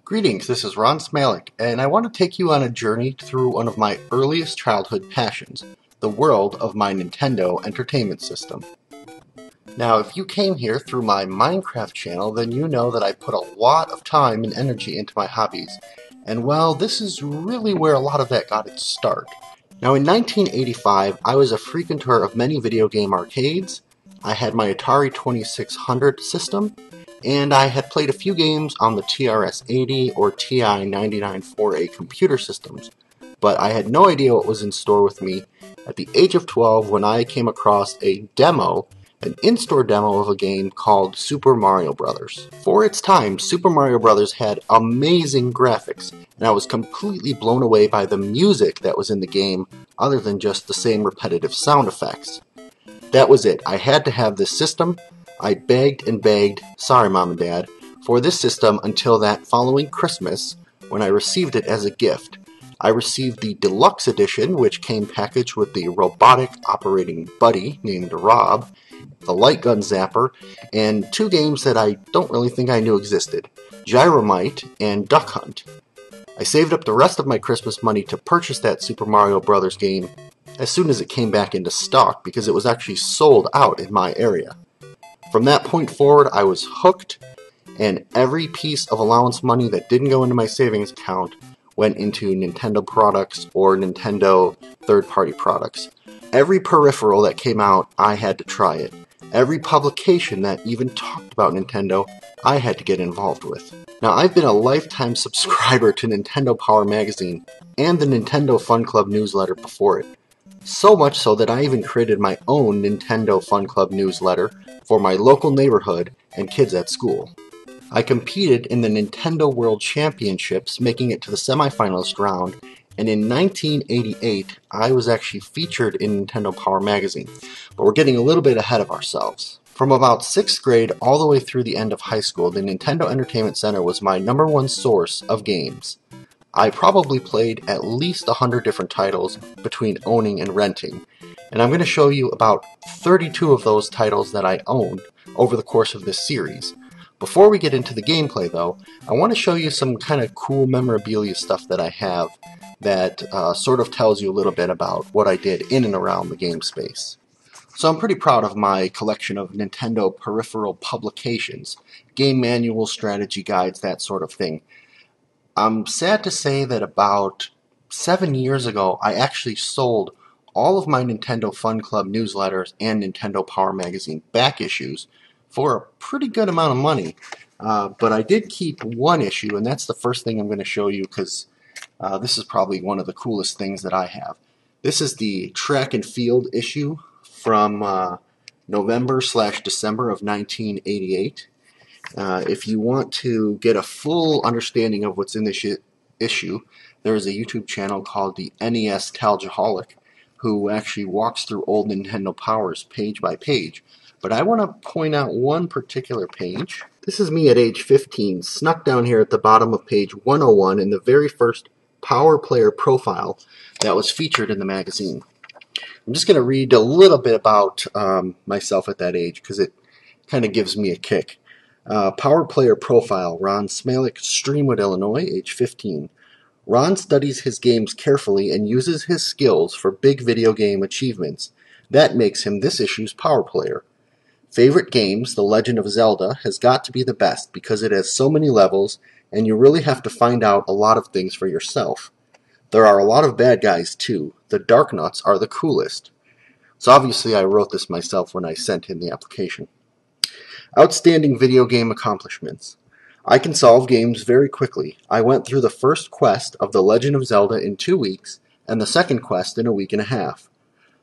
Greetings, this is Ron Smalik, and I want to take you on a journey through one of my earliest childhood passions, the world of my Nintendo Entertainment System. Now, if you came here through my Minecraft channel, then you know that I put a lot of time and energy into my hobbies, and well, this is really where a lot of that got its start. Now, in 1985, I was a frequenter of many video game arcades. I had my Atari 2600 system, and I had played a few games on the TRS-80 or TI-99-4A computer systems, but I had no idea what was in store with me at the age of 12 when I came across an in-store demo of a game called Super Mario Bros. For its time, Super Mario Bros. Had amazing graphics, and I was completely blown away by the music that was in the game, other than just the same repetitive sound effects. That was it. I had to have this system. I begged and begged, sorry Mom and Dad, for this system until that following Christmas, when I received it as a gift. I received the deluxe edition, which came packaged with the robotic operating buddy named Rob, the light gun zapper, and two games that I don't really think I knew existed, Gyromite and Duck Hunt. I saved up the rest of my Christmas money to purchase that Super Mario Bros. Game as soon as it came back into stock because it was actually sold out in my area. From that point forward, I was hooked, and every piece of allowance money that didn't go into my savings account went into Nintendo products or Nintendo third-party products. Every peripheral that came out, I had to try it. Every publication that even talked about Nintendo, I had to get involved with. Now, I've been a lifetime subscriber to Nintendo Power Magazine and the Nintendo Fun Club newsletter before it. So much so that I even created my own Nintendo Fun Club newsletter for my local neighborhood and kids at school. I competed in the Nintendo World Championships, making it to the semifinalist round, and in 1988, I was actually featured in Nintendo Power Magazine. But we're getting a little bit ahead of ourselves. From about 6th grade all the way through the end of high school, the Nintendo Entertainment Center was my #1 source of games. I probably played at least 100 different titles between owning and renting, and I'm going to show you about 32 of those titles that I owned over the course of this series. Before we get into the gameplay though, I want to show you some kind of cool memorabilia stuff that I have that sort of tells you a little bit about what I did in and around the game space. So I'm pretty proud of my collection of Nintendo peripheral publications, game manuals, strategy guides, that sort of thing. I'm sad to say that about 7 years ago, I actually sold all of my Nintendo Fun Club newsletters and Nintendo Power Magazine back issues for a pretty good amount of money. But I did keep one issue, and that's the first thing I'm going to show you because this is probably one of the coolest things that I have. This is the track and field issue from November/December of 1988. If you want to get a full understanding of what's in this issue, there is a YouTube channel called the NES Talgaholic who actually walks through old Nintendo Powers page by page. But I want to point out one particular page. This is me at age 15, snuck down here at the bottom of page 101 in the very first Power Player profile that was featured in the magazine. I'm just going to read a little bit about myself at that age because it kind of gives me a kick. Power Player Profile, Ron Smalik, Streamwood, Illinois, age 15. Ron studies his games carefully and uses his skills for big video game achievements. That makes him this issue's Power Player. Favorite games, The Legend of Zelda, has got to be the best because it has so many levels and you really have to find out a lot of things for yourself. There are a lot of bad guys too. The Dark Nuts are the coolest. So obviously I wrote this myself when I sent in the application. Outstanding video game accomplishments. I can solve games very quickly. I went through the first quest of The Legend of Zelda in 2 weeks, and the second quest in a week and a half.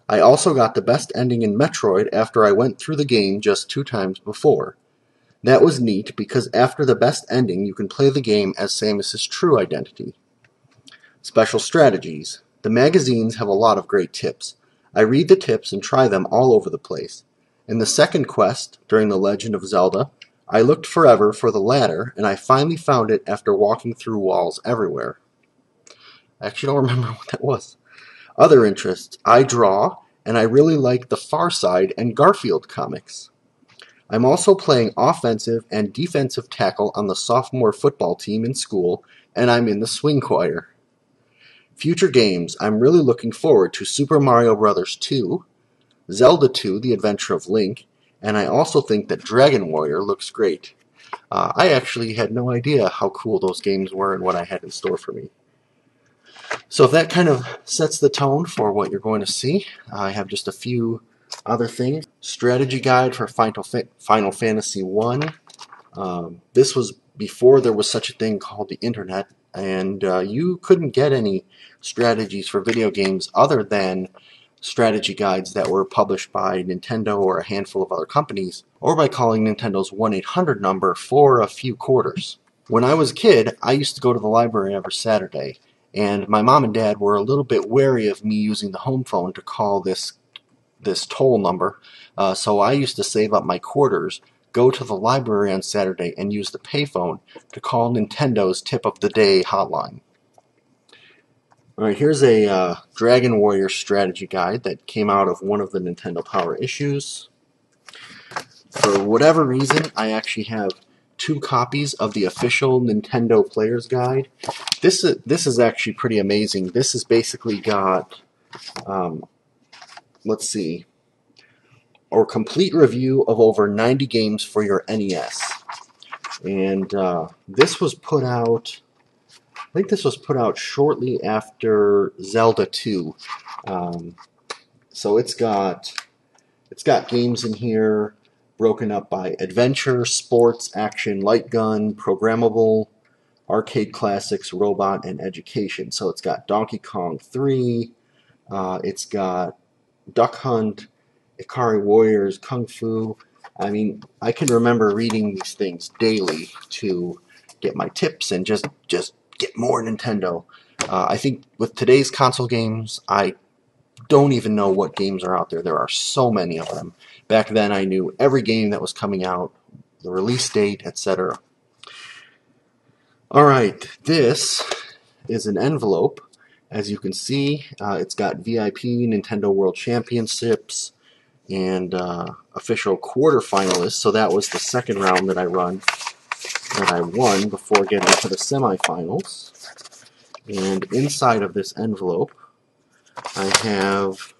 I also got the best ending in Metroid after I went through the game just 2 times before. That was neat because after the best ending you can play the game as Samus's true identity. Special strategies. The magazines have a lot of great tips. I read the tips and try them all over the place. In the second quest, during The Legend of Zelda, I looked forever for the ladder, and I finally found it after walking through walls everywhere. I actually don't remember what that was. Other interests. I draw, and I really like the Far Side and Garfield comics. I'm also playing offensive and defensive tackle on the sophomore football team in school, and I'm in the swing choir. Future games, I'm really looking forward to Super Mario Bros. 2, Zelda 2, The Adventure of Link, and I also think that Dragon Warrior looks great. I actually had no idea how cool those games were and what I had in store for me. So that kind of sets the tone for what you're going to see. I have just a few other things. Strategy guide for Final Fantasy 1. This was before there was such a thing called the internet, and you couldn't get any strategies for video games other than strategy guides that were published by Nintendo or a handful of other companies, or by calling Nintendo's 1-800 number for a few quarters. When I was a kid, I used to go to the library every Saturday, and my mom and dad were a little bit wary of me using the home phone to call this toll number, so I used to save up my quarters, go to the library on Saturday, and use the payphone to call Nintendo's Tip of the Day hotline. Alright, here's a Dragon Warrior strategy guide that came out of one of the Nintendo Power issues. For whatever reason, I actually have 2 copies of the official Nintendo Player's Guide. This is actually pretty amazing. This has basically got, let's see, a complete review of over 90 games for your NES. And this was put out, I think this was put out shortly after Zelda 2. So it's got games in here broken up by adventure, sports, action, light gun, programmable, arcade classics, robot, and education. So it's got Donkey Kong 3, it's got Duck Hunt, Ikari Warriors, Kung Fu. I mean, I can remember reading these things daily to get my tips and just get more Nintendo. I think with today's console games, I don't even know what games are out there. There are so many of them. Back then, I knew every game that was coming out, the release date, etc. Alright, this is an envelope. As you can see, it's got VIP, Nintendo World Championships, and official quarterfinalists. So that was the second round that I won before getting to the semifinals. And inside of this envelope, I have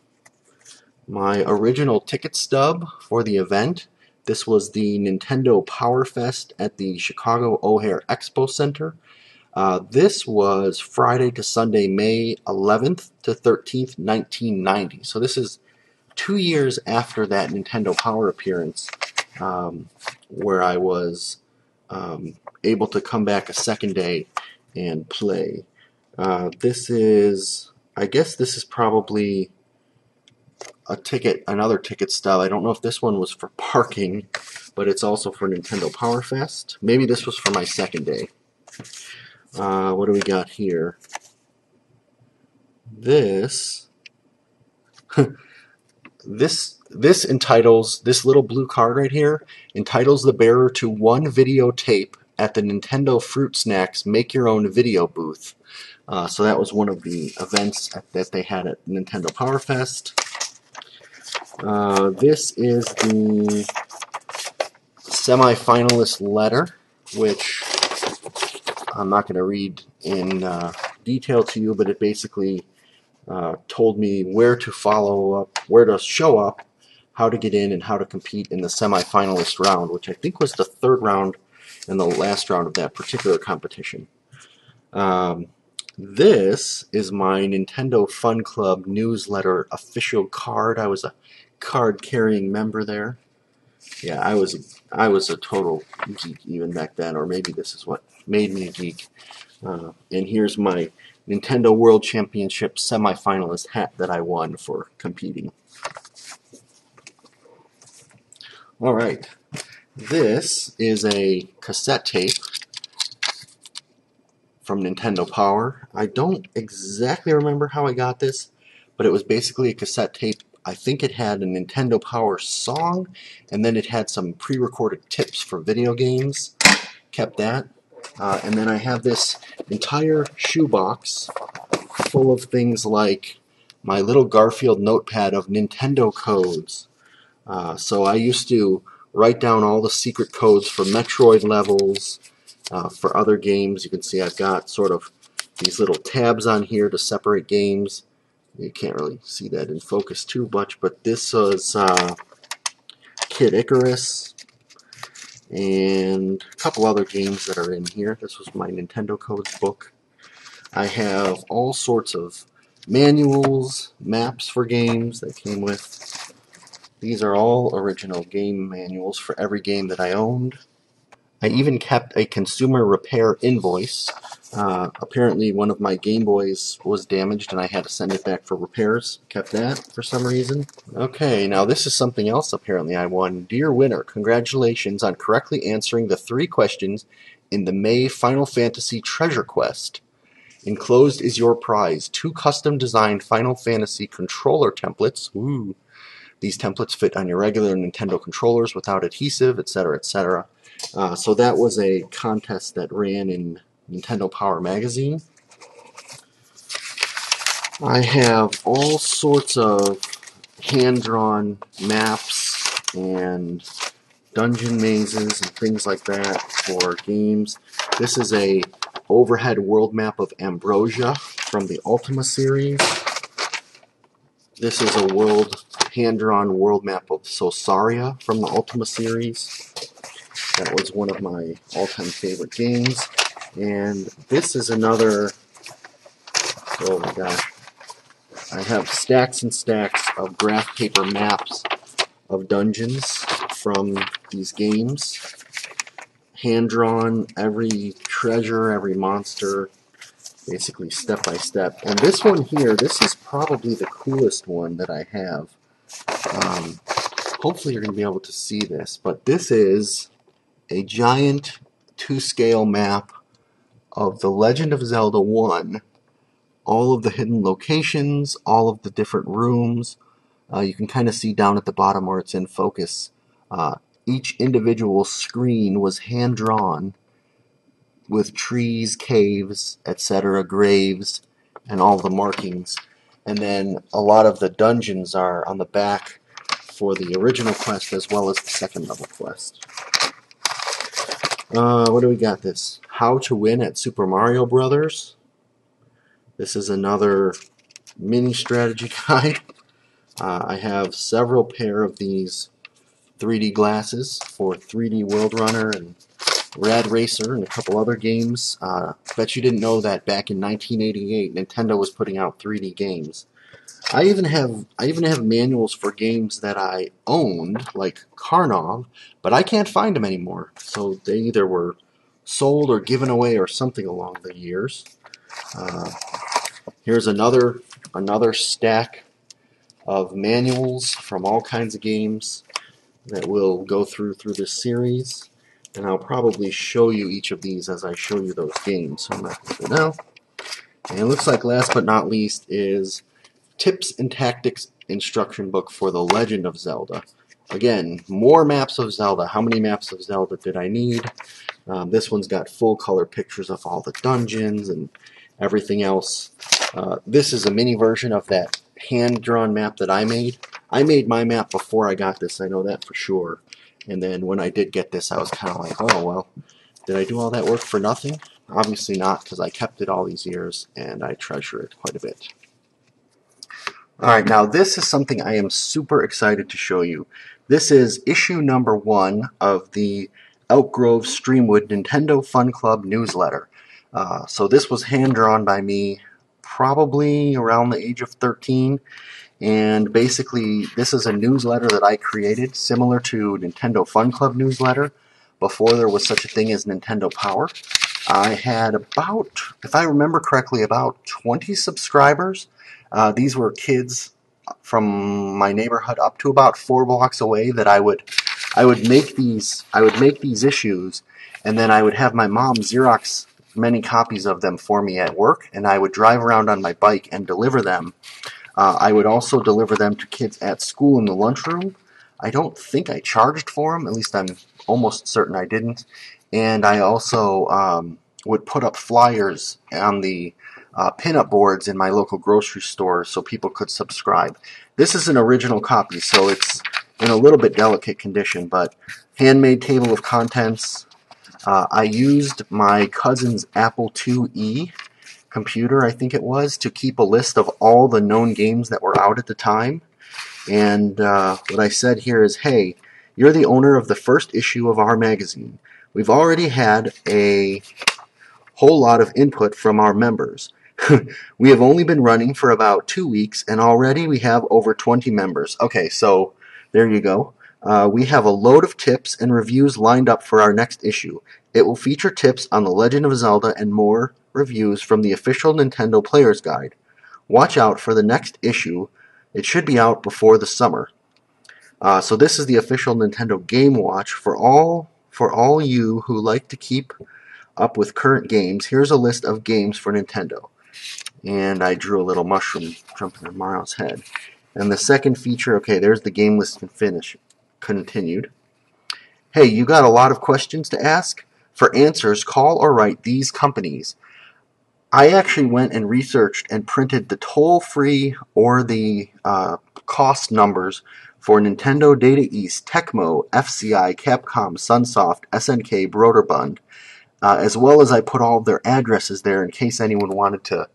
my original ticket stub for the event. This was the Nintendo Power Fest at the Chicago O'Hare Expo Center. This was Friday to Sunday, May 11th to 13th, 1990. So this is 2 years after that Nintendo Power appearance, where I was able to come back a second day and play. This is, I guess this is probably another ticket stub. I don't know if this one was for parking, but it's also for Nintendo Power Fest. Maybe this was for my second day. What do we got here? This entitles, this little blue card right here entitles the bearer to 1 videotape at the Nintendo Fruit Snacks Make Your Own Video booth. So that was one of the events that they had at Nintendo Power Fest. This is the semi-finalist letter, which I'm not going to read in detail to you, but it basically told me where to follow up, where to show up, how to get in, and how to compete in the semi-finalist round, which I think was the 3rd round and the last round of that particular competition. This is my Nintendo Fun Club newsletter official card. I was a card-carrying member there. Yeah, I was a total geek even back then, or maybe this is what made me a geek. And here's my Nintendo World Championship semi-finalist hat that I won for competing. Alright, this is a cassette tape from Nintendo Power. I don't exactly remember how I got this, but it was basically a cassette tape. I think it had a Nintendo Power song, and then it had some pre-recorded tips for video games. Kept that. And then I have this entire shoebox full of things like my little Garfield notepad of Nintendo codes. So I used to write down all the secret codes for Metroid levels, for other games. You can see I've got sort of these little tabs on here to separate games. You can't really see that in focus too much, but this was Kid Icarus and a couple other games that are in here. This was my Nintendo codes book. I have all sorts of manuals, maps for games that came with. These are all original game manuals for every game that I owned. I even kept a consumer repair invoice. Apparently one of my Game Boys was damaged and I had to send it back for repairs. Kept that for some reason. Okay, now this is something else apparently I won. Dear winner, congratulations on correctly answering the 3 questions in the May Final Fantasy Treasure Quest. Enclosed is your prize, 2 custom-designed Final Fantasy controller templates. Ooh. These templates fit on your regular Nintendo controllers without adhesive, etc., etc. So that was a contest that ran in Nintendo Power Magazine. I have all sorts of hand-drawn maps and dungeon mazes and things like that for games. This is a overhead world map of Ambrosia from the Ultima series. This is a hand-drawn world map of Sosaria from the Ultima series. That was one of my all-time favorite games. And this is another, oh my gosh, I have stacks and stacks of graph paper maps of dungeons from these games. Hand-drawn, every treasure, every monster, basically step by step. And this one here, this is probably the coolest one that I have. Hopefully you're going to be able to see this, but this is a giant 2-scale map of The Legend of Zelda 1. All of the hidden locations, all of the different rooms. You can kind of see down at the bottom where it's in focus. Each individual screen was hand-drawn with trees, caves, etc., graves, and all the markings. And then a lot of the dungeons are on the back for the original quest as well as the second level quest. What do we got this? How to Win at Super Mario Brothers. This is another mini strategy guide. I have several pair of these 3D glasses for 3D World Runner and Rad Racer and a couple other games. Bet you didn't know that back in 1988 Nintendo was putting out 3D games. I even have manuals for games that I owned, like Karnov, but I can't find them anymore. So they either were sold or given away or something along the years. Here's another stack of manuals from all kinds of games that we'll go through this series. And I'll probably show you each of these as I show you those games. So I'm not going to do now. And it looks like last but not least is Tips and Tactics Instruction Book for The Legend of Zelda. Again, more maps of Zelda. How many maps of Zelda did I need? This one's got full color pictures of all the dungeons and everything else. This is a mini version of that hand-drawn map that I made. I made my map before I got this, I know that for sure. And then when I did get this, I was kind of like, oh, well, did I do all that work for nothing? Obviously not, because I kept it all these years, and I treasure it quite a bit. Alright, now this is something I am super excited to show you. This is issue number 1 of the Elk Grove Streamwood Nintendo Fun Club newsletter. So this was hand-drawn by me probably around the age of 13. And basically, this is a newsletter that I created, similar to Nintendo Fun Club newsletter, before there was such a thing as Nintendo Power. I had about, if I remember correctly, about 20 subscribers. These were kids from my neighborhood up to about 4 blocks away that I would make these issues, and then I would have my mom Xerox many copies of them for me at work, and I would drive around on my bike and deliver them. I would also deliver them to kids at school in the lunchroom. I don't think I charged for them, at least I'm almost certain I didn't. And I also would put up flyers on the pin-up boards in my local grocery store so people could subscribe. This is an original copy, so it's in a little bit delicate condition, but handmade table of contents. I used my cousin's Apple IIe computer, I think it was, to keep a list of all the known games that were out at the time. And what I said here is, hey, you're the owner of the first issue of our magazine. We've already had a whole lot of input from our members. We have only been running for about 2 weeks, and already we have over 20 members. Okay, so there you go. We have a load of tips and reviews lined up for our next issue. It will feature tips on The Legend of Zelda and more reviews from the official Nintendo Player's Guide. Watch out for the next issue. It should be out before the summer. So this is the official Nintendo Game Watch for all you who like to keep up with current games. Here's a list of games for Nintendo. And I drew a little mushroom jumping on Mario's head. And the second feature, okay, there's the game list continued. Hey, you got a lot of questions to ask? For answers, call or write these companies. I actually went and researched and printed the toll-free or the cost numbers for Nintendo Data East, Tecmo, FCI, Capcom, Sunsoft, SNK, Broderbund, as well as I put all of their addresses there in case anyone wanted to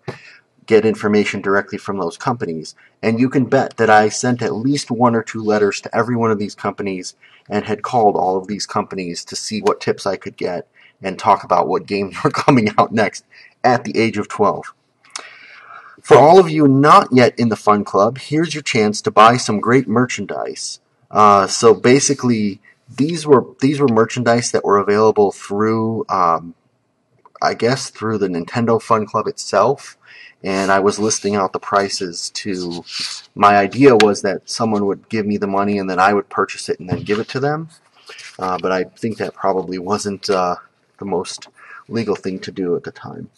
get information directly from those companies. And you can bet that I sent at least 1 or 2 letters to every one of these companies and had called all of these companies to see what tips I could get and talk about what games were coming out next at the age of 12. For all of you not yet in the Fun Club, here's your chance to buy some great merchandise. So basically, these were merchandise that were available through, I guess, through the Nintendo Fun Club itself. And I was listing out the prices to... My idea was that someone would give me the money and then I would purchase it and then give it to them. But I think that probably wasn't the most legal thing to do at the time.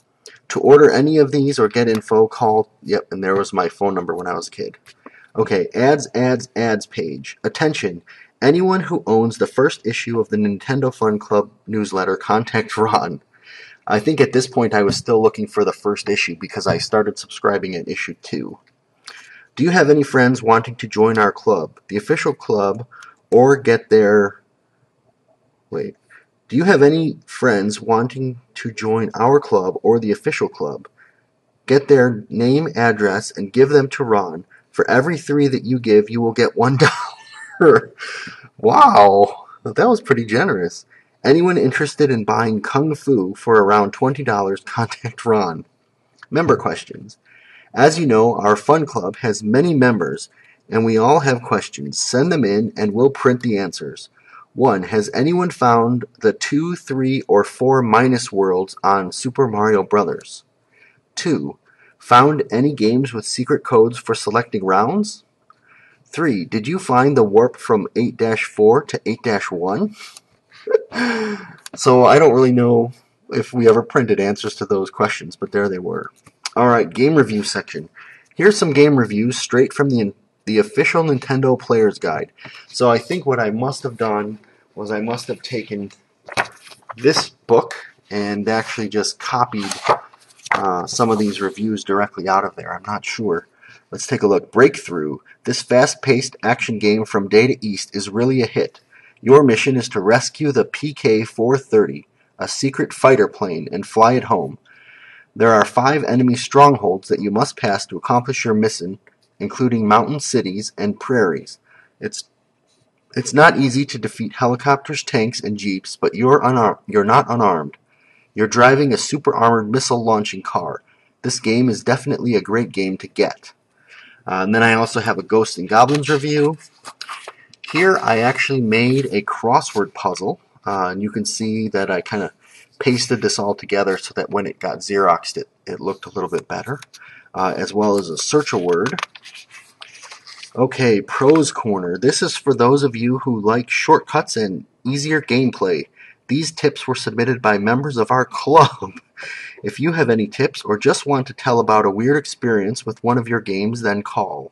To order any of these or get info, call... Yep, and there was my phone number when I was a kid. Okay, ads page. Attention, anyone who owns the first issue of the Nintendo Fun Club newsletter, contact Ron. I think at this point I was still looking for the first issue because I started subscribing at issue 2. Do you have any friends wanting to join our club, the official club, or get their... Wait. Do you have any friends wanting to join our club or the official club? Get their name, address, and give them to Ron. For every 3 that you give, you will get $1. Wow, that was pretty generous. Anyone interested in buying Kung Fu for around $20, contact Ron. Member questions. As you know, our fun club has many members, and we all have questions. Send them in, and we'll print the answers. 1. Has anyone found the 2, 3, or 4 minus worlds on Super Mario Bros.? 2. Found any games with secret codes for selecting rounds? 3. Did you find the warp from 8-4 to 8-1? So I don't really know if we ever printed answers to those questions, but there they were. Alright, game review section. Here's some game reviews straight from the official Nintendo Player's Guide. So I think what I must have done was I must have taken this book and actually just copied some of these reviews directly out of there. I'm not sure. Let's take a look. Breakthrough. This fast-paced action game from Data East is really a hit. Your mission is to rescue the PK-430, a secret fighter plane, and fly it home. There are 5 enemy strongholds that you must pass to accomplish your mission, including mountain cities and prairies. It's not easy to defeat helicopters, tanks, and jeeps, but you're not unarmed. You're driving a super-armored missile-launching car. This game is definitely a great game to get. And then I also have a Ghosts and Goblins review. Here I actually made a crossword puzzle, and you can see that I kind of pasted this all together so that when it got Xeroxed it looked a little bit better, as well as a search-a-word. Okay, Pros Corner. This is for those of you who like shortcuts and easier gameplay. These tips were submitted by members of our club. If you have any tips or just want to tell about a weird experience with one of your games, then call.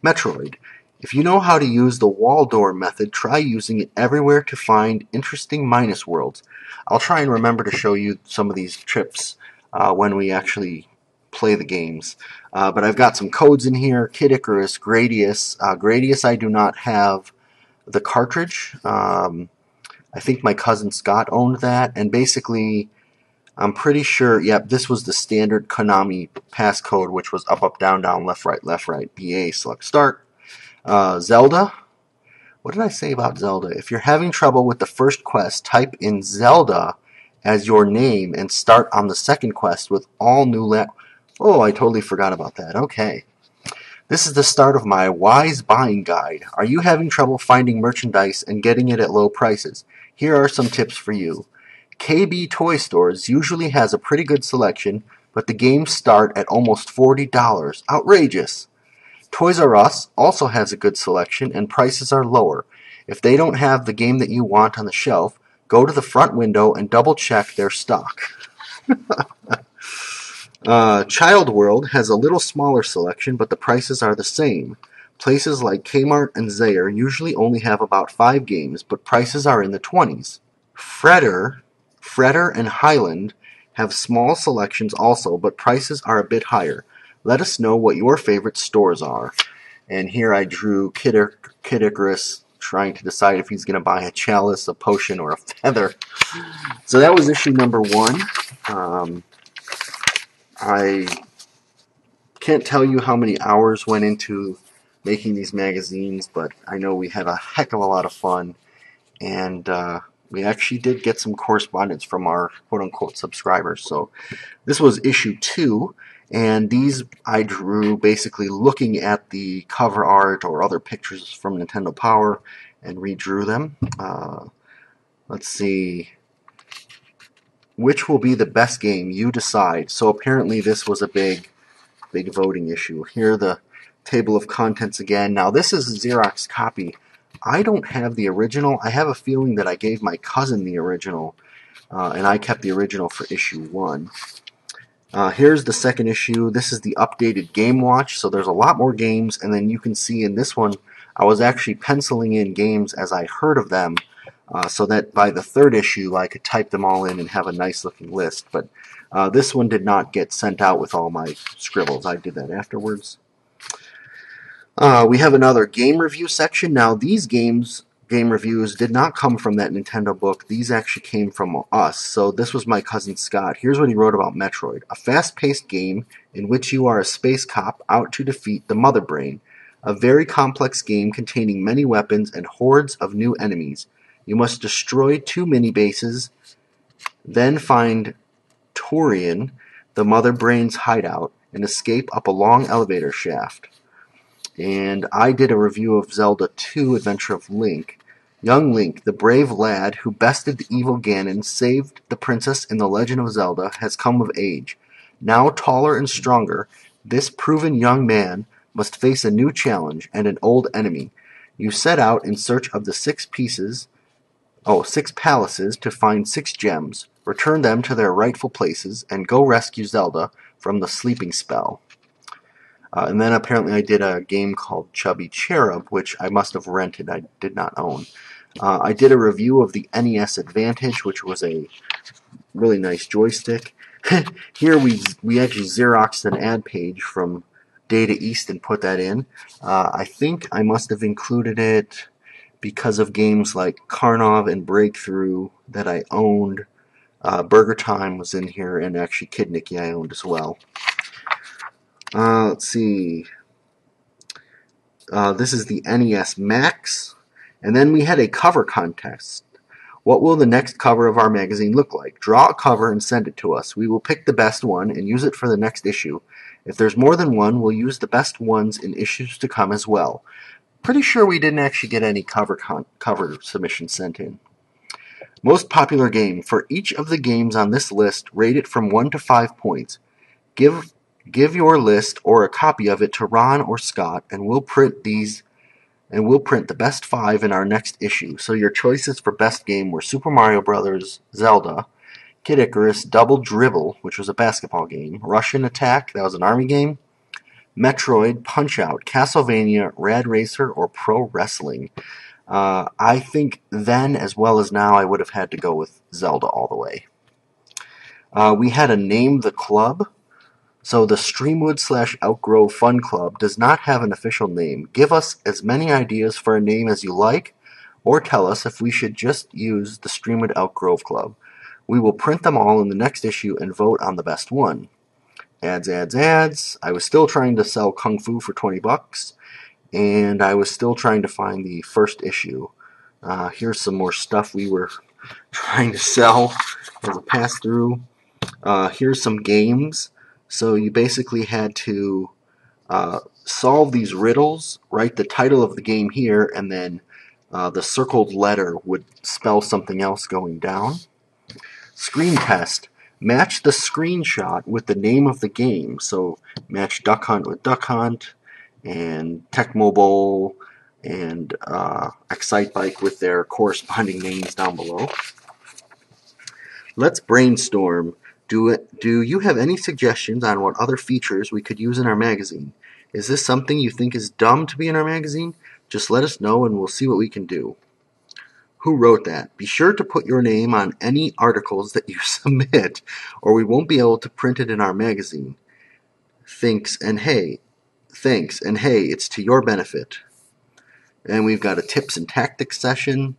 Metroid. If you know how to use the wall door method, try using it everywhere to find interesting minus worlds. I'll try and remember to show you some of these trips when we actually play the games. But I've got some codes in here. Kid Icarus, Gradius. Gradius I do not have the cartridge. I think my cousin Scott owned that, and basically, I'm pretty sure, yep, this was the standard Konami passcode, which was up, down, down, left, right, BA, select start. Zelda. What did I say about Zelda? If you're having trouble with the first quest, type in Zelda as your name and start on the second quest with all new Oh, I totally forgot about that. Okay. This is the start of my wise buying guide. Are you having trouble finding merchandise and getting it at low prices? Here are some tips for you. KB Toy Stores usually has a pretty good selection, but the games start at almost $40. Outrageous! Toys R Us also has a good selection and prices are lower. If they don't have the game that you want on the shelf, go to the front window and double check their stock. Child World has a little smaller selection, but the prices are the same. Places like Kmart and Zayre usually only have about 5 games, but prices are in the 20s. Fredder and Highland have small selections also, but prices are a bit higher. Let us know what your favorite stores are. And here I drew Kid Icarus trying to decide if he's going to buy a chalice, a potion, or a feather. So that was issue number 1. I can't tell you how many hours went into making these magazines, but I know we had a heck of a lot of fun, and we actually did get some correspondence from our quote-unquote subscribers. So this was issue 2, and these I drew basically looking at the cover art or other pictures from Nintendo Power and redrew them. Let's see. Which will be the best game? You decide. So apparently this was a big voting issue. Here the table of contents again. Now this is a Xerox copy. I don't have the original. I have a feeling that I gave my cousin the original, and I kept the original for issue 1. Here's the second issue. This is the updated Game Watch, so there's a lot more games, and then you can see in this one I was actually penciling in games as I heard of them, so that by the third issue I could type them all in and have a nice looking list. But this one did not get sent out with all my scribbles. I did that afterwards. We have another game review section. Now these game reviews did not come from that Nintendo book. These actually came from us. So this was my cousin Scott. Here's what he wrote about Metroid. A fast-paced game in which you are a space cop out to defeat the Mother Brain. A very complex game containing many weapons and hordes of new enemies. You must destroy 2 mini-bases, then find Torian, the Mother Brain's hideout, and escape up a long elevator shaft. And I did a review of Zelda 2, Adventure of Link. Young Link, the brave lad who bested the evil Ganon, saved the princess in The Legend of Zelda, has come of age. Now taller and stronger, this proven young man must face a new challenge and an old enemy. You set out in search of the 6 palaces to find 6 gems, return them to their rightful places, and go rescue Zelda from the sleeping spell. And then apparently I did a game called Chubby Cherub, which I must have rented. I did not own. I did a review of the NES Advantage, which was a really nice joystick. Here we actually Xeroxed an ad page from Data East and put that in. I think I must have included it because of games like Karnov and Breakthrough that I owned. Burger Time was in here, and actually Kid Niki I owned as well. Let's see. This is the NES Max. And then we had a cover contest. What will the next cover of our magazine look like? Draw a cover and send it to us. We will pick the best one and use it for the next issue. If there's more than one, we'll use the best ones in issues to come as well. Pretty sure we didn't actually get any cover submissions sent in. Most popular game. For each of the games on this list, rate it from 1 to 5 points. Give your list or a copy of it to Ron or Scott, and we'll print the best 5 in our next issue. So your choices for best game were Super Mario Bros., Zelda, Kid Icarus, Double Dribble, which was a basketball game, Russian Attack, that was an army game, Metroid, Punch-Out, Castlevania, Rad Racer, or Pro Wrestling. I think then, as well as now, I would have had to go with Zelda all the way. We had a Name the Club. So the Streamwood/Outgrow Fun Club does not have an official name. Give us as many ideas for a name as you like. or tell us if we should just use the Streamwood Elk Grove Club. We will print them all in the next issue and vote on the best one. Ads, ads, ads. I was still trying to sell Kung Fu for 20 bucks, and I was still trying to find the first issue. Here's some more stuff we were trying to sell as a pass-through. Here's some games. So you basically had to solve these riddles, write the title of the game here, and then the circled letter would spell something else going down. Screen test. Match the screenshot with the name of the game. So match Duck Hunt with Duck Hunt, and Tech Mobile, and Excite Bike with their corresponding names down below. Let's brainstorm. Do you have any suggestions on what other features we could use in our magazine? Is this something you think is dumb to be in our magazine? Just let us know and we'll see what we can do. Who wrote that? Be sure to put your name on any articles that you submit, or we won't be able to print it in our magazine. Thanks, and hey, it's to your benefit. And we've got a tips and tactics session,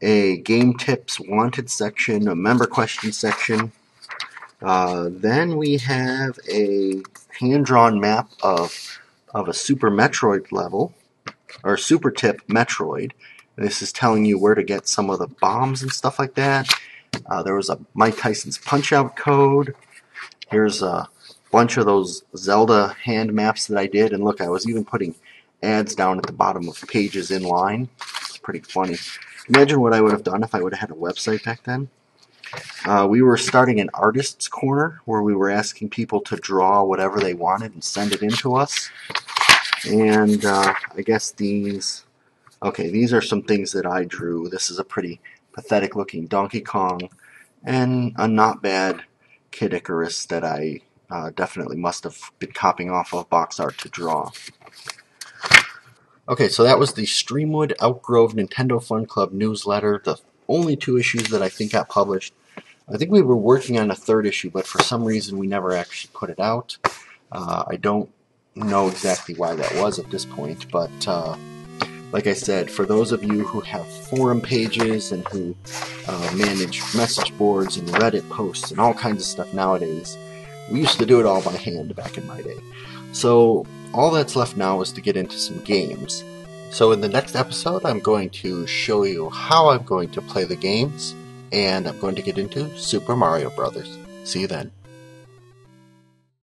a game tips wanted section, a member question section. Then we have a hand-drawn map of a Super Metroid level, or Super Tip Metroid. This is telling you where to get some of the bombs and stuff like that. There was a Mike Tyson's Punch-Out code. Here's a bunch of those Zelda hand maps that I did. And look, I was even putting ads down at the bottom of pages in line. It's pretty funny. Imagine what I would have done if I would have had a website back then. We were starting an artist's corner where we were asking people to draw whatever they wanted and send it in to us. And I guess these are some things that I drew. This is a pretty pathetic looking Donkey Kong and a not bad Kid Icarus that I definitely must have been copying off of box art to draw. Okay, so that was the Streamwood Elk Grove Nintendo Fun Club newsletter, the only 2 issues that I think got published. I think we were working on a 3rd issue, but for some reason we never actually put it out. I don't know exactly why that was at this point, but like I said, for those of you who have forum pages and who manage message boards and Reddit posts and all kinds of stuff nowadays, we used to do it all by hand back in my day. So all that's left now is to get into some games. So in the next episode, I'm going to show you how I'm going to play the games, and I'm going to get into Super Mario Brothers. See you then.